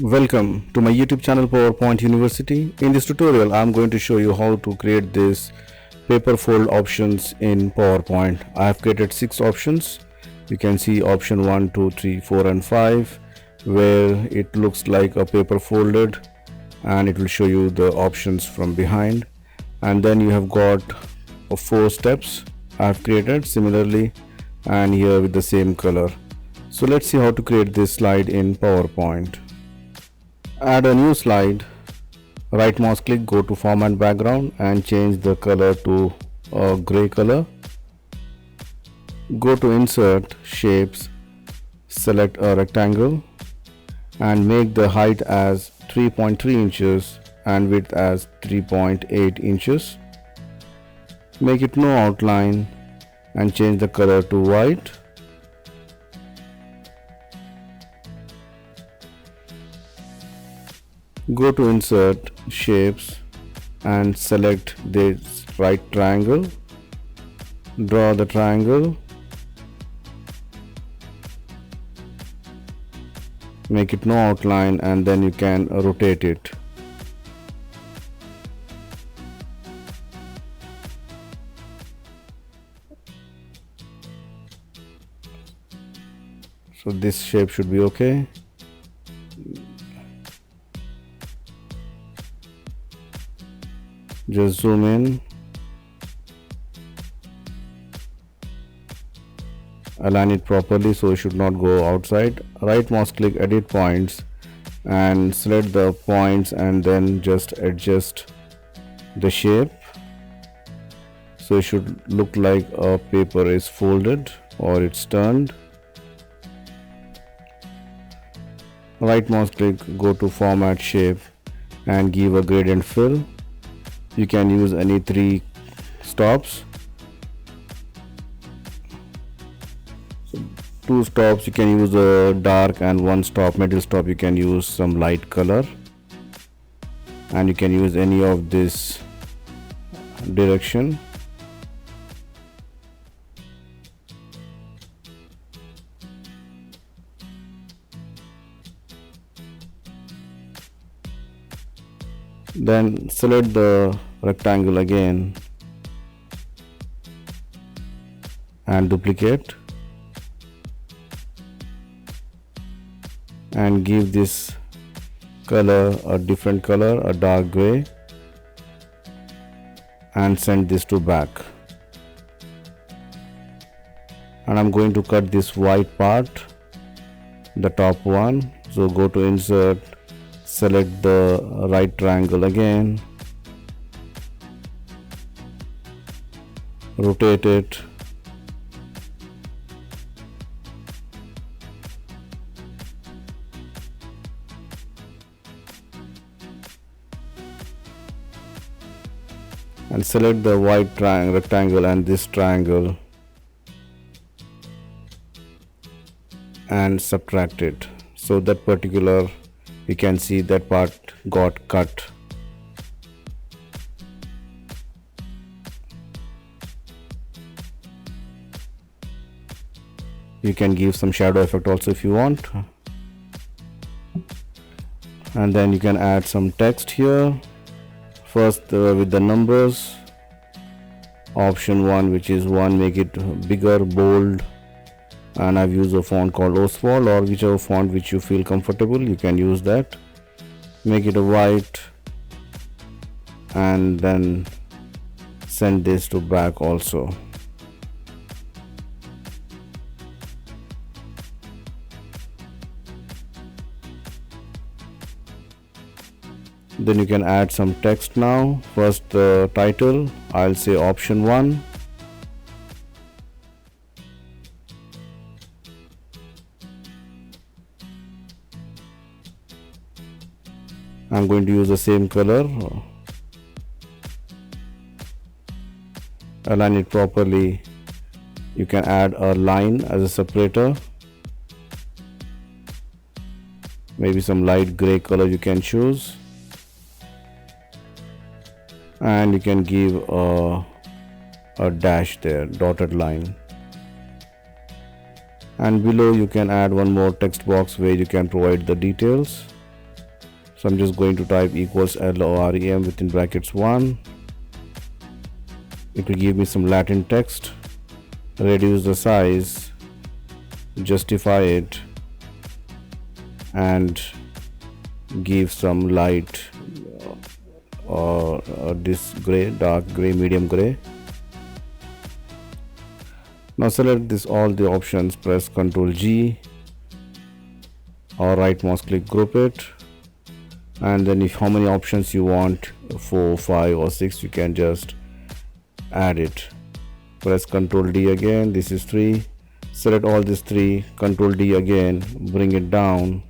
Welcome to my YouTube channel PowerPoint University. In this tutorial I'm going to show you how to create this paper fold options in PowerPoint. I have created 6 options. You can see option 1, 2, 3, 4 and 5 where it looks like a paper folded and it will show you the options from behind, and then you have got 4 steps I have created similarly and here with the same color. So let's see how to create this slide in PowerPoint. Add a new slide, right mouse click, go to format background and change the color to a gray color. Go to insert shapes, select a rectangle and make the height as 3.3 inches and width as 3.8 inches. Make it no outline and change the color to white. Go to insert shapes and select this right triangle. Draw the triangle. Make it no outline and then you can rotate it. So this shape should be okay. Just zoom in, align it properly so it should not go outside. Right mouse click, edit points and select the points and then just adjust the shape so it should look like a paper is folded or it's turned. Right mouse click, go to format shape and give a gradient fill. You can use any 3 stops. So 2 stops you can use a dark and 1 stop, middle stop you can use some light color, and you can use any of this direction. Then select the rectangle again and duplicate and give this color a different color, a dark gray, and send this to back. And I'm going to cut this white part, the top one. So go to insert, select the right triangle again, rotate it, and select the white rectangle and this triangle and subtract it. So that particular, you can see that part got cut. You can give some shadow effect also if you want, and then you can add some text here. First with the numbers, option 1, which is 1, make it bigger, bold, and I've used a font called Oswald, or whichever font which you feel comfortable you can use that. Make it a white and then send this to back also. Then you can add some text now. First the title, I'll say option 1. I'm going to use the same color, align it properly. You can add a line as a separator, maybe some light gray color you can choose, and you can give a dash there, dotted line. And below you can add one more text box where you can provide the details. So I'm just going to type equals LOREM within brackets 1. It will give me some Latin text. Reduce the size, justify it, and give some light or this gray, dark gray, medium gray. Now select this all the options, press Ctrl G or right mouse click, group it, and then if how many options you want, 4, 5 or 6, you can just add it. Press Ctrl D again, this is 3. Select all these 3, Ctrl D again, bring it down,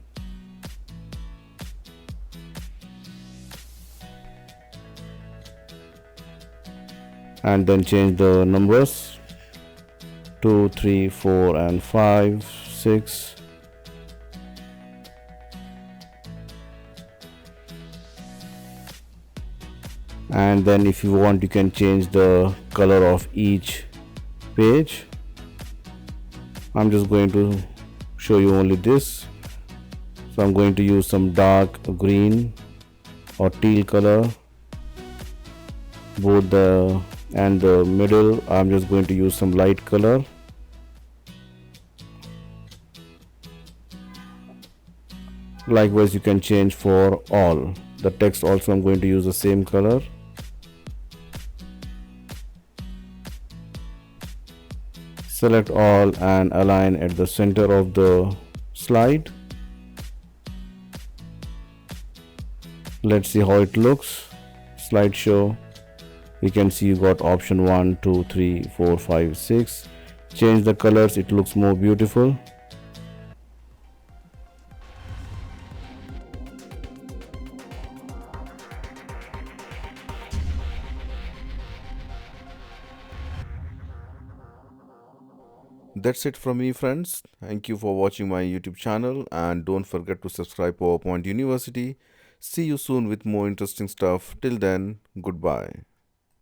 and then change the numbers 2, 3, 4 and 5, 6. And then if you want, you can change the color of each page. I'm just going to show you only this. So I'm going to use some dark green or teal color. Both the and the middle, I'm just going to use some light color. Likewise, you can change for all. The text also I'm going to use the same color. Select all and align at the center of the slide. Let's see how it looks. Slideshow. You can see you got option 1, 2, 3, 4, 5, 6. Change the colors, it looks more beautiful. That's it from me, friends. Thank you for watching my YouTube channel, and don't forget to subscribe PowerPoint University. See you soon with more interesting stuff. Till then, goodbye.